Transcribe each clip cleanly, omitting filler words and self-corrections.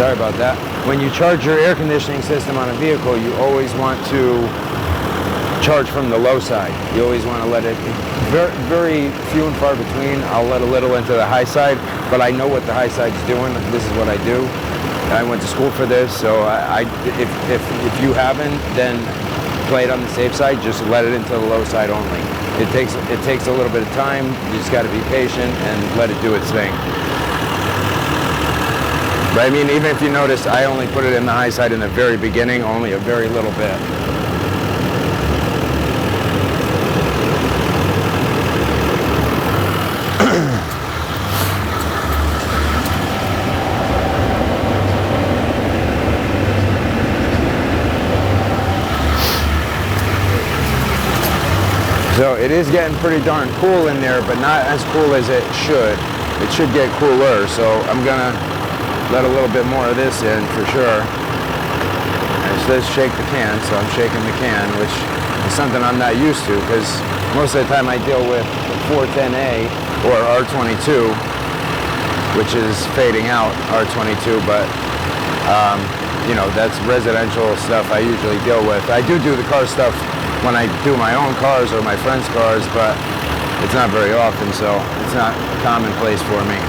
Sorry about that. When you charge your air conditioning system on a vehicle, you always want to charge from the low side. You always want to let it, very, very few and far between, I'll let a little into the high side, but I know what the high side's doing. This is what I do. I went to school for this, so if you haven't, then play it on the safe side. Just let it into the low side only. It takes a little bit of time. You just got to be patient and let it do its thing. But I mean, even if you notice, I only put it in the high side in the very beginning, only a very little bit. So it is getting pretty darn cool in there, but not as cool as it should. It should get cooler, so I'm gonna let a little bit more of this in for sure. And it says shake the can, so I'm shaking the can, which is something I'm not used to, because most of the time I deal with 410A or R22, which is fading out R22, but you know, that's residential stuff I usually deal with. I do the car stuff when I do my own cars or my friends' cars, but it's not very often, so it's not commonplace for me.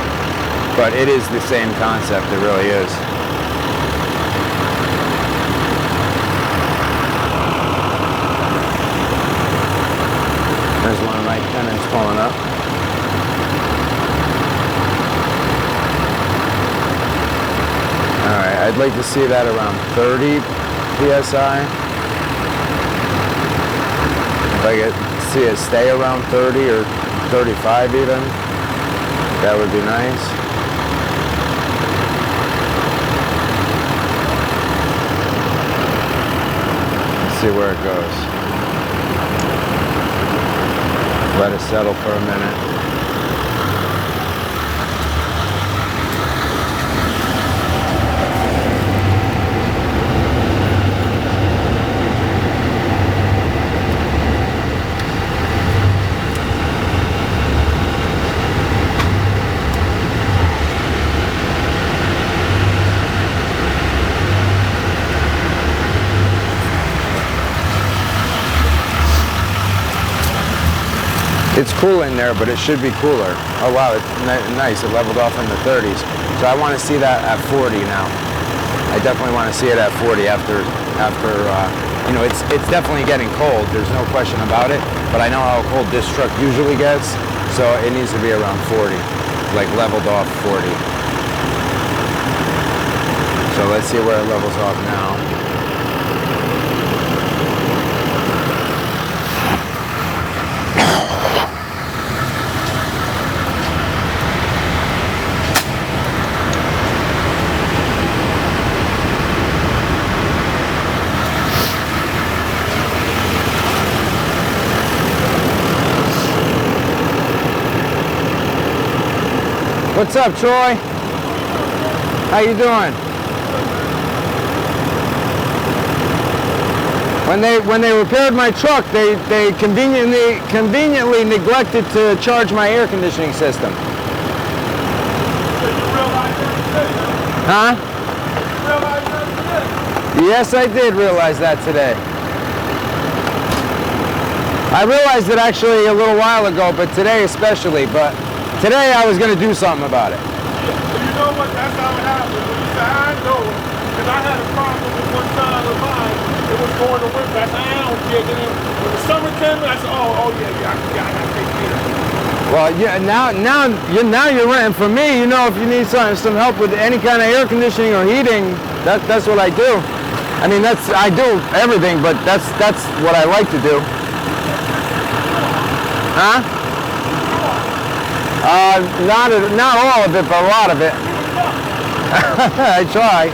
But it is the same concept, it really is. There's one of my tenants pulling up. Alright, I'd like to see that around 30 PSI. If I could see it stay around 30 or 35 even, that would be nice. Let's see where it goes. Let it settle for a minute. It's cool in there, but it should be cooler. Oh wow, it's nice. It leveled off in the 30s. So I want to see that at 40 now. I definitely want to see it at 40 after you know, it's definitely getting cold. There's no question about it. But I know how cold this truck usually gets, so it needs to be around 40, like leveled off 40. So let's see where it levels off now. What's up, Troy? How you doing? When they repaired my truck, they conveniently neglected to charge my air conditioning system. Huh? Yes, I did realize that today. I realized it actually a little while ago, but today especially. But today I was going to do something about it. Yeah, you know what? That's how it happened. When you say, I know, because I had a problem with one side of mine. It was going to winter. I said, I don't care. Then when the summer came, I said, oh yeah, I got to take care of it. Well, yeah, now you're renting from me. You know, if you need some help with any kind of air conditioning or heating, that's what I do. I mean, I do everything, but that's what I like to do. Huh? Not all of it, but a lot of it. I try.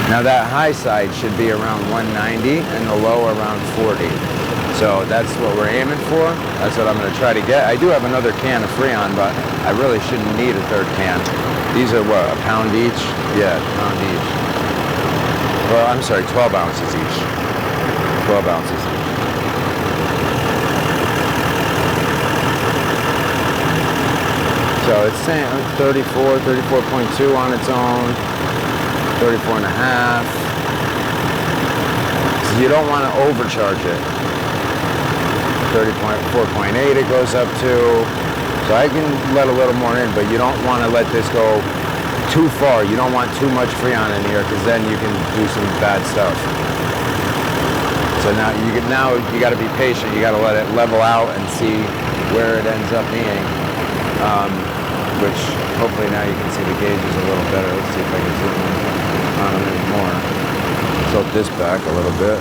Now that high side should be around 190 and the low around 40. So that's what we're aiming for. That's what I'm going to try to get. I do have another can of Freon, but I really shouldn't need a third can. These are what, a pound each? Yeah, a pound each. Well, I'm sorry, 12 ounces each. 12 ounces each. So it's saying 34, 34.2 on its own, 34 and a half. So you don't want to overcharge it. 30.4.8 it goes up to. So I can let a little more in, but you don't want to let this go too far. You don't want too much Freon in here because then you can do some bad stuff. So now you got to be patient. You got to let it level out and see where it ends up being. Which hopefully now you can see the gauges a little better. Let's see if I can zoom in on them anymore. Tilt this back a little bit.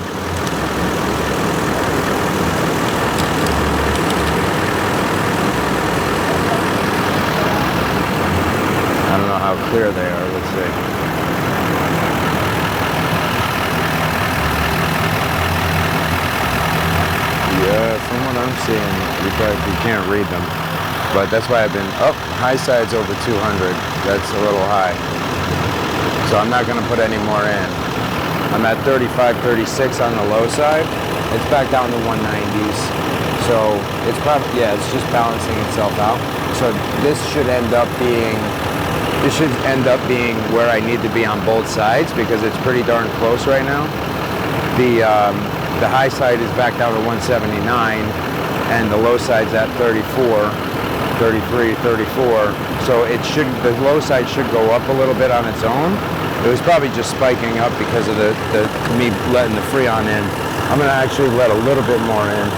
I don't know how clear they are. Let's see. Yeah, from what I'm seeing, you can't read them. But that's why I've been up. High side's over 200. That's a little high. So I'm not going to put any more in. I'm at 35, 36 on the low side. It's back down to 190s. So it's probably, yeah, it's just balancing itself out. So this should end up being where I need to be on both sides because it's pretty darn close right now. The high side is back down to 179 and the low side's at 34. 33, 34. So the low side should go up a little bit on its own. It was probably just spiking up because of me letting the Freon in. I'm going to actually let a little bit more in.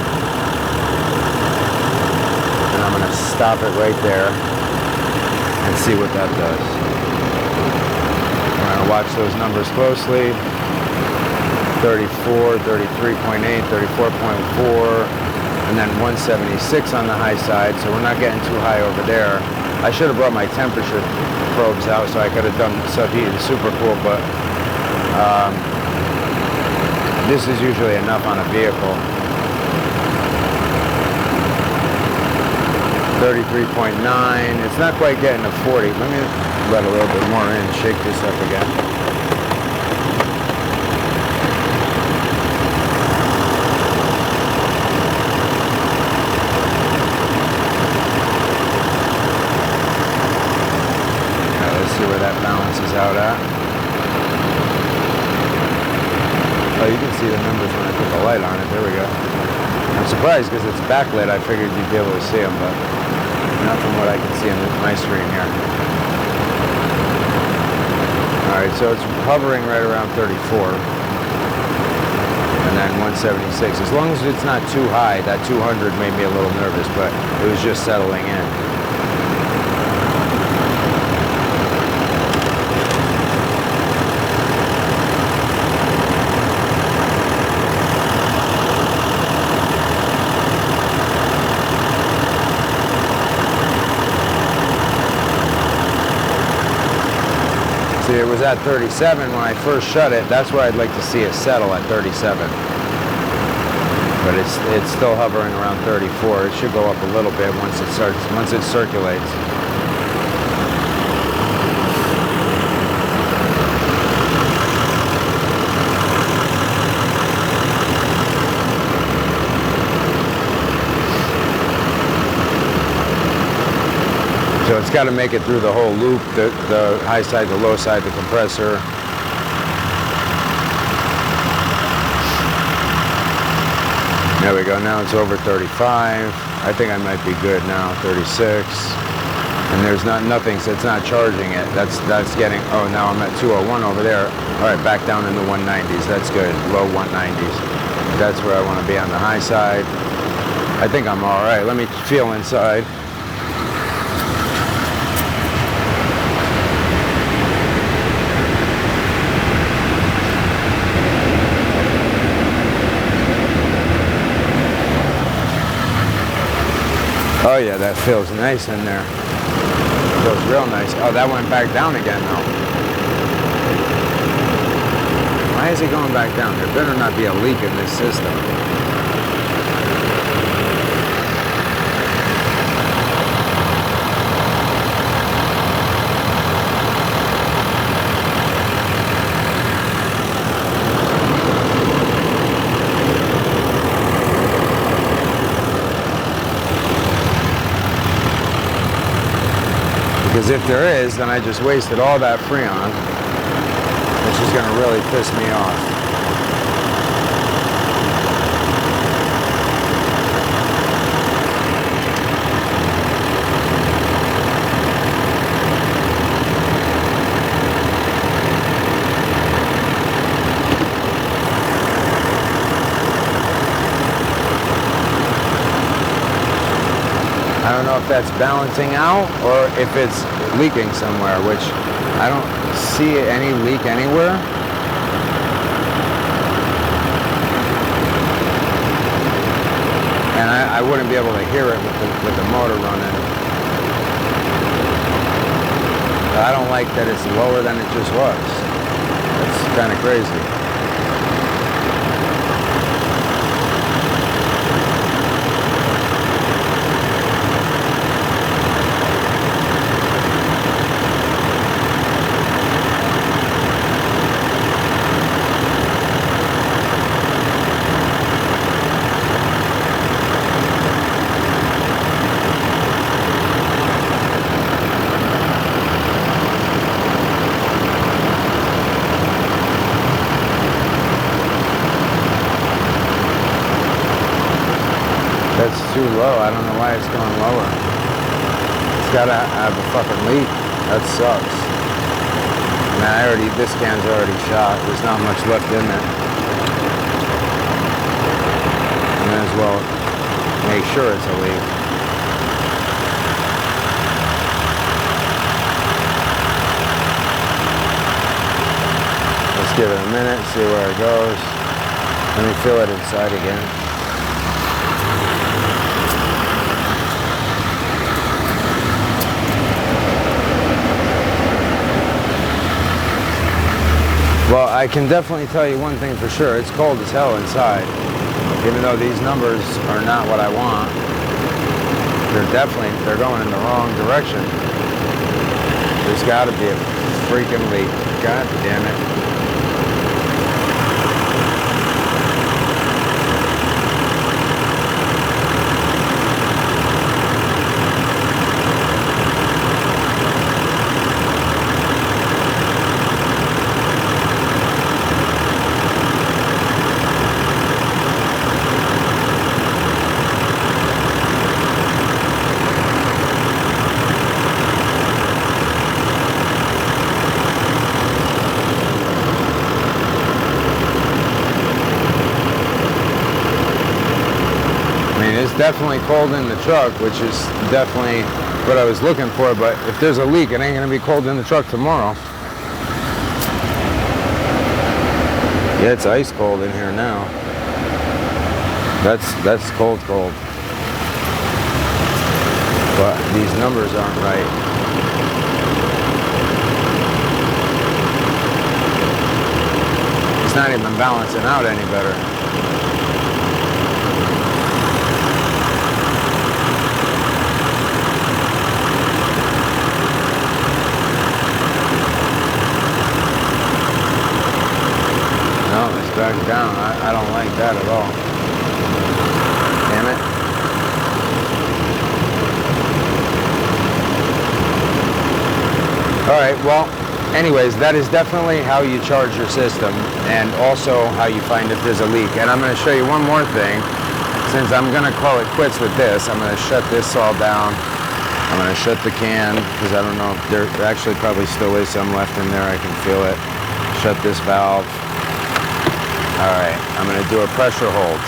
And I'm going to stop it right there and see what that does. I'm going to watch those numbers closely. 34, 33.8, 34.4. And then 176 on the high side, so we're not getting too high over there. I should have brought my temperature probes out so I could have done subheat and supercool, but this is usually enough on a vehicle. 33.9, it's not quite getting to 40. Let me let a little bit more in, shake this up again. Out at. Oh, you can see the numbers when I put the light on it. There we go. I'm surprised because it's backlit. I figured you'd be able to see them, but not from what I can see on my screen here. All right, so it's hovering right around 34. And then 176. As long as it's not too high, that 200 made me a little nervous, but it was just settling in. See, it was at 37 when I first shut it. That's where I'd like to see it settle at 37. But it's still hovering around 34. It should go up a little bit once it circulates. So it's got to make it through the whole loop, the high side, the low side, the compressor. There we go, now it's over 35. I think I might be good now, 36. And there's nothing, so it's not charging it. That's getting, oh, now I'm at 201 over there. All right, back down in the 190s, that's good, low 190s. That's where I want to be on the high side. I think I'm all right. Let me feel inside. Oh yeah, that feels nice in there. Feels real nice. Oh, that went back down again though. Why is it going back down? There better not be a leak in this system. Because if there is, then I just wasted all that Freon, which is going to really piss me off. I don't know if that's balancing out or if it's leaking somewhere, which I don't see any leak anywhere. And I wouldn't be able to hear it with the motor running. But I don't like that it's lower than it just was. That's kind of crazy. That's too low. I don't know why it's going lower. It's gotta have a fucking leak. That sucks. Man, this can's already shot. There's not much left in it. I may as well make sure it's a leak. Let's give it a minute, see where it goes. Let me feel it inside again. Well, I can definitely tell you one thing for sure. It's cold as hell inside. Even though these numbers are not what I want, they're going in the wrong direction. There's got to be a freaking leak. God damn it. It's definitely cold in the truck, which is definitely what I was looking for, but if there's a leak, it ain't gonna be cold in the truck tomorrow. Yeah, it's ice cold in here now. That's cold. But these numbers aren't right. It's not even balancing out any better. Back down. I don't like that at all. Damn it. Alright, well, anyways, that is definitely how you charge your system and also how you find if there's a leak. And I'm going to show you one more thing. Since I'm going to call it quits with this, I'm going to shut this all down. I'm going to shut the can because I don't know if there actually probably still is some left in there. I can feel it. Shut this valve. All right, I'm going to do a pressure hold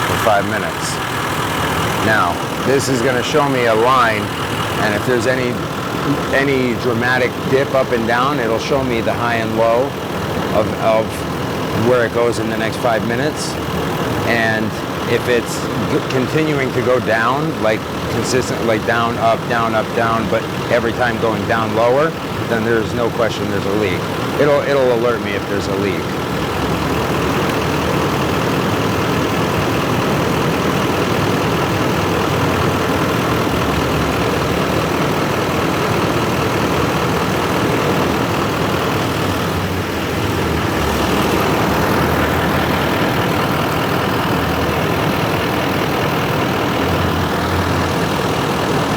for 5 minutes. Now, this is going to show me a line, and if there's any dramatic dip up and down, it'll show me the high and low of where it goes in the next 5 minutes. And if it's continuing to go down, like consistent, like down, up, down, but every time going down lower, then there's no question there's a leak. It'll alert me if there's a leak.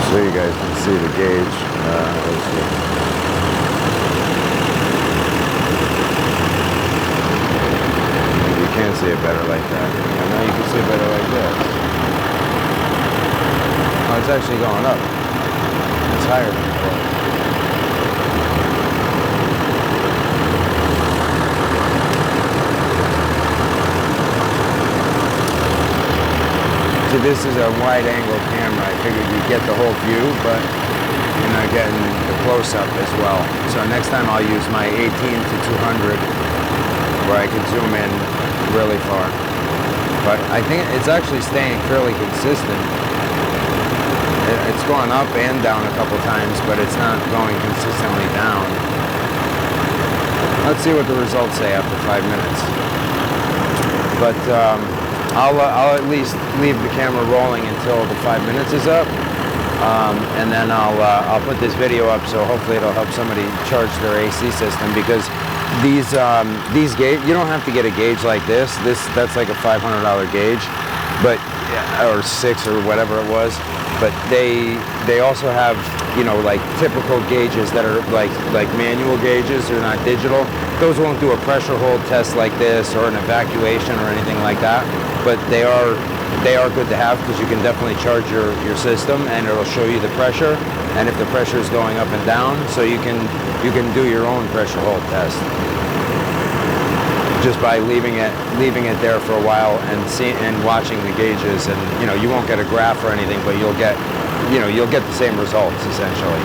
So you guys can see see the gauge. Let's see. You can't see it better like that. And now you can see it better like this. Oh, it's actually going up. It's higher than before. So this is a wide angle camera. I figured you'd get the whole view, but you're not getting the close-up as well. So next time I'll use my 18 to 200 where I can zoom in really far. But I think it's actually staying fairly consistent. It's going up and down a couple times, but it's not going consistently down. Let's see what the results say after 5 minutes. But I'll at least leave the camera rolling until the 5 minutes is up, and then I'll put this video up, so hopefully it'll help somebody charge their AC system, because these gauge, you don't have to get a gauge like this. That's like a $500 gauge, but or $600 or whatever it was. But they also have, you know, like typical gauges that are like manual gauges. They're not digital. Those won't do a pressure hold test like this or an evacuation or anything like that. But they are good to have, because you can definitely charge your system and it'll show you the pressure, and if the pressure is going up and down, so you can do your own pressure hold test just by leaving it there for a while and watching the gauges. And you know, you won't get a graph or anything, but you'll get the same results essentially.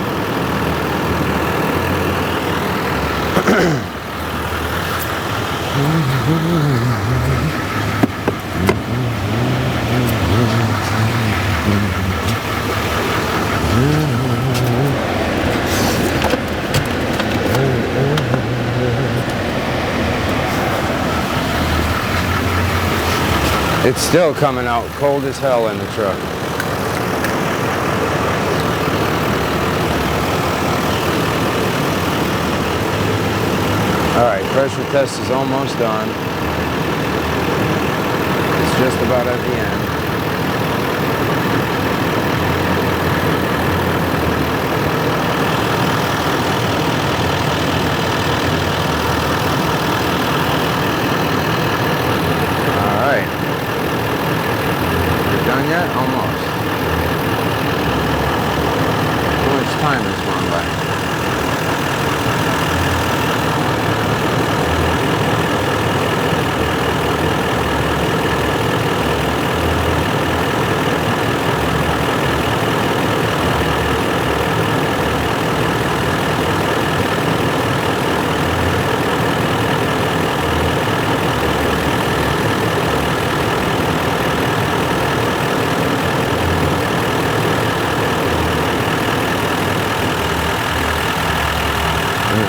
It's still coming out cold as hell in the truck. All right, pressure test is almost done. It's just about at the end. Done yet? Almost. How much time has gone by?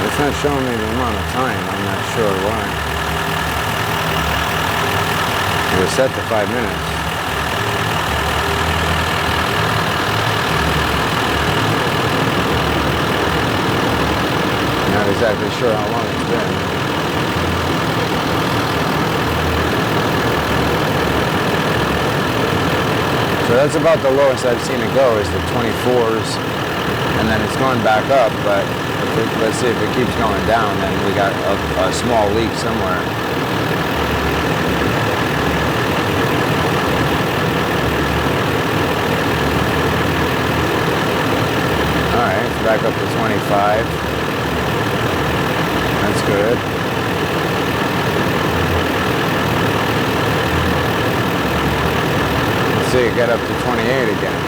It's not showing me the amount of time. I'm not sure why. It was set to 5 minutes. Not exactly sure how long it's been. So that's about the lowest I've seen it go, is the 24s, and then it's going back up, but let's see if it keeps going down, then we got a small leak somewhere. Alright, it's back up to 25. That's good. Let's see it get up to 28 again.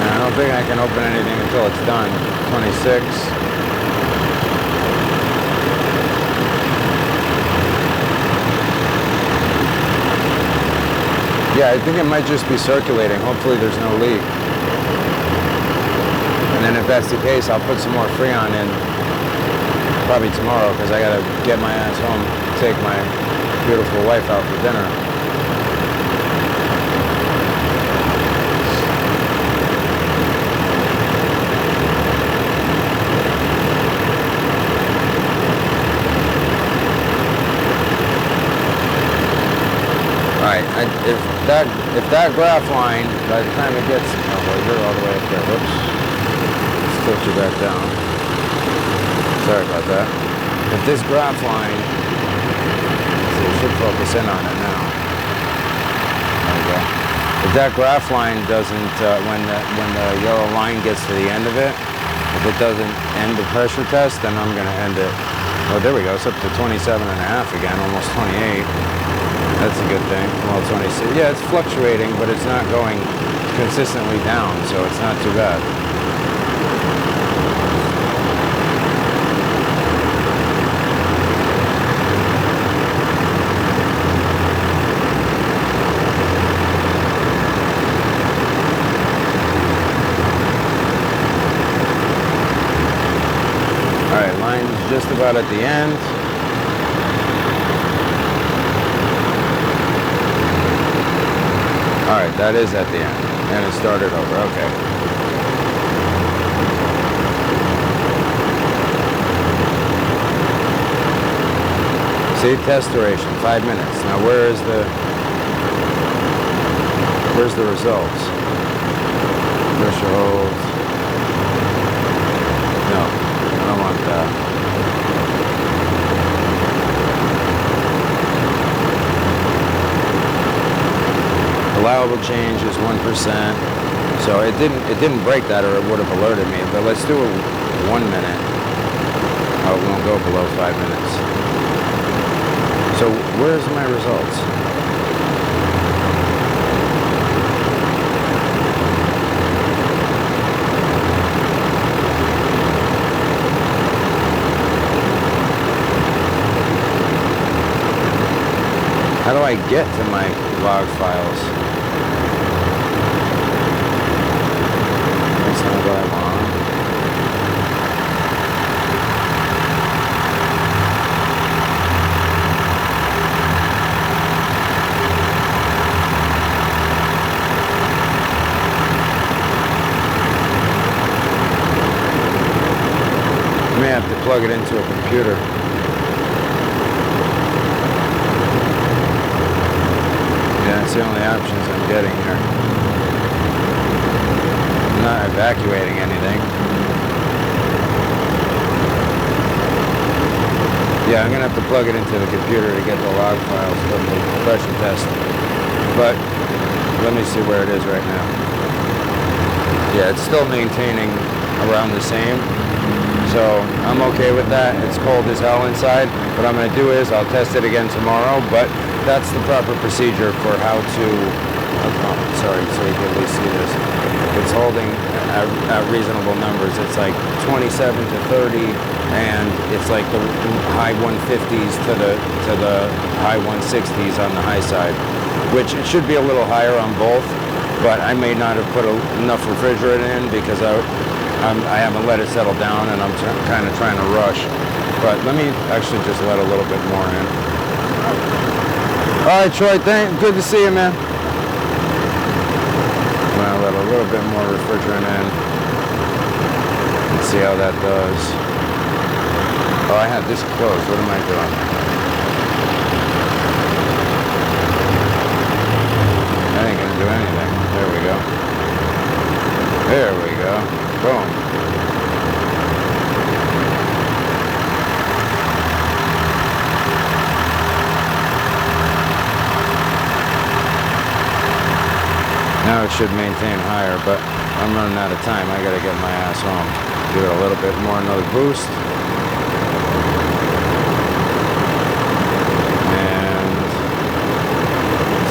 I don't think I can open anything until it's done. 26. Yeah, I think it might just be circulating. Hopefully there's no leak. And then if that's the case, I'll put some more Freon in probably tomorrow, because I gotta get my ass home, take my beautiful wife out for dinner. right, if that graph line, by the time it gets, oh well, you're all the way up there. Whoops. Let's tilt you back down. Sorry about that. If this graph line, so you should focus in on it now. There we go. If that graph line doesn't, when the yellow line gets to the end of it, if it doesn't end the pressure test, then I'm going to end it. Oh, there we go. It's up to 27 and a half again, almost 28. That's a good thing. Well, 26. Yeah, it's fluctuating, but it's not going consistently down, so it's not too bad. Just about at the end. All right, that is at the end. And it started over, okay. See, test duration, 5 minutes. Now where's the results? Pressure hold. No, I don't want that. Allowable change is 1%. So it didn't break that, or it would have alerted me. But let's do it 1 minute. Oh, it won't go below 5 minutes. So where's my results? How do I get to my log files? That's not what I want. I may have to plug it into a computer. That's the only options I'm getting here. I'm not evacuating anything. Yeah, I'm gonna have to plug it into the computer to get the log files from the pressure test. But let me see where it is right now. Yeah, it's still maintaining around the same. So I'm okay with that. It's cold as hell inside. What I'm gonna do is I'll test it again tomorrow, but that's the proper procedure for how to, sorry, so you can at least see this. It's holding at reasonable numbers. It's like 27 to 30, and it's like the high 150s to the high 160s on the high side, which it should be a little higher on both, but I may not have put enough refrigerant in because I haven't let it settle down, and I'm kind of trying to rush. But let me actually just let a little bit more in. All right, Troy, good to see you, man. I'm gonna let a little bit more refrigerant in. Let's see how that does. Oh, I have this closed. What am I doing? That ain't gonna do anything. There we go. There we go. Boom. Now it should maintain higher, but I'm running out of time. I gotta get my ass home. Give it a little bit more, another boost. And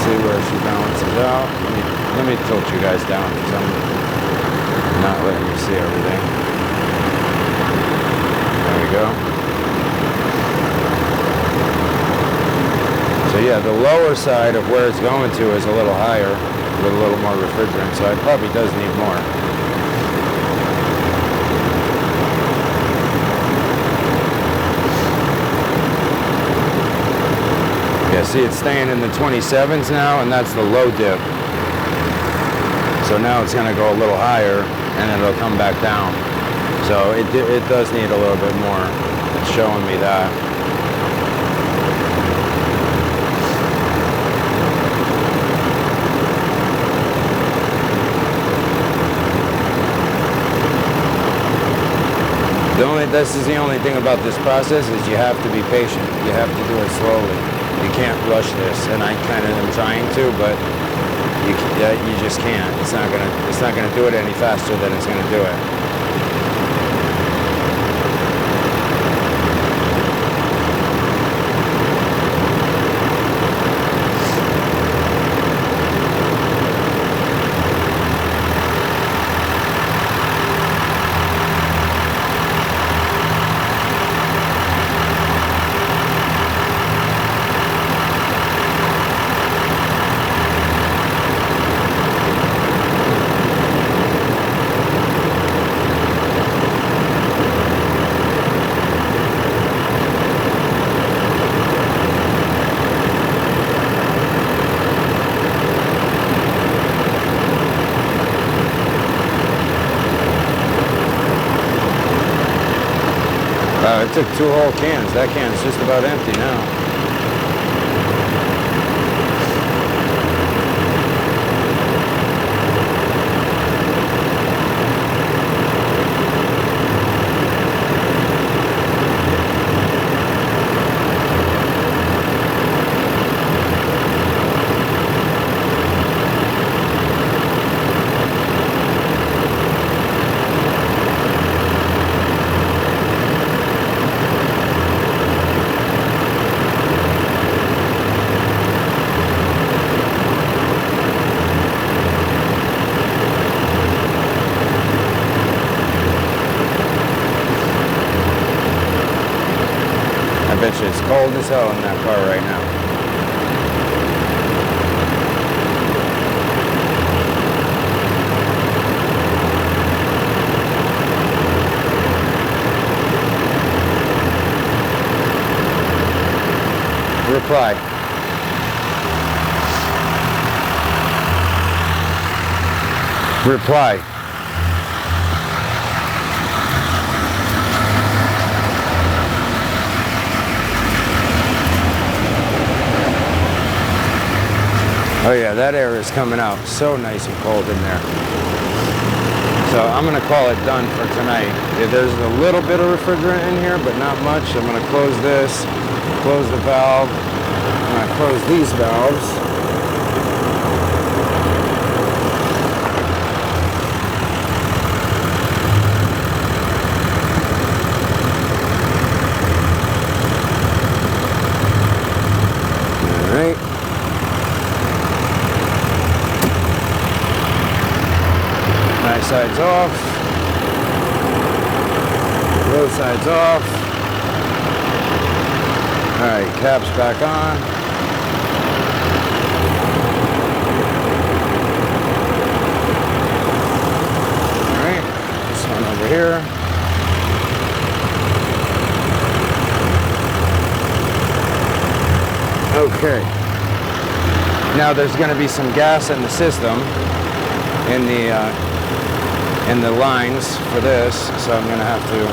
see where she balances out. Let me tilt you guys down because I'm not letting you see everything. There we go. So yeah, the lower side of where it's going to is a little higher, with a little more refrigerant, so it probably does need more. Yeah, see, it's staying in the 27s now, and that's the low dip. So now it's gonna go a little higher, and then it'll come back down. So it does need a little bit more. It's showing me that. this is the only thing about this process is you have to be patient. You have to do it slowly. You can't rush this, and I kind of am trying to, but you just can't. It's not gonna do it any faster than it's gonna do it. It took 2 whole cans. That can's just about empty now. I bet you it's cold as hell in that car right now. Reply. Reply. Oh yeah, that air is coming out so nice and cold in there. So I'm gonna call it done for tonight. There's a little bit of refrigerant in here, but not much. I'm gonna close this, close the valve. I'm gonna close these valves. All right. High side's off. Low side's off. Alright, cap's back on. Alright, this one over here. Okay. Now there's going to be some gas in the system in the lines for this, so I'm going to have to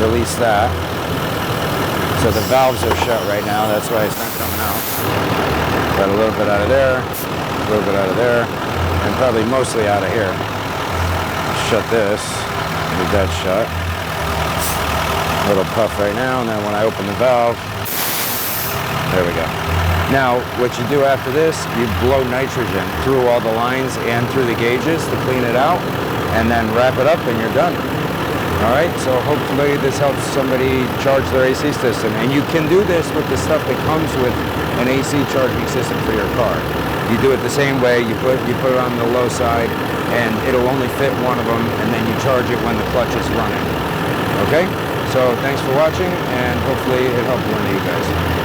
release that. So the valves are shut right now, that's why it's not coming out. Got a little bit out of there, a little bit out of there, and probably mostly out of here. Shut this, leave that shut. A little puff right now, and then when I open the valve, there we go. Now, what you do after this, you blow nitrogen through all the lines and through the gauges to clean it out, and then wrap it up and you're done. All right, so hopefully this helps somebody charge their AC system. And you can do this with the stuff that comes with an AC charging system for your car. You do it the same way, you put it on the low side, and it'll only fit one of them, and then you charge it when the clutch is running. Okay, so thanks for watching, and hopefully it helped one of you guys.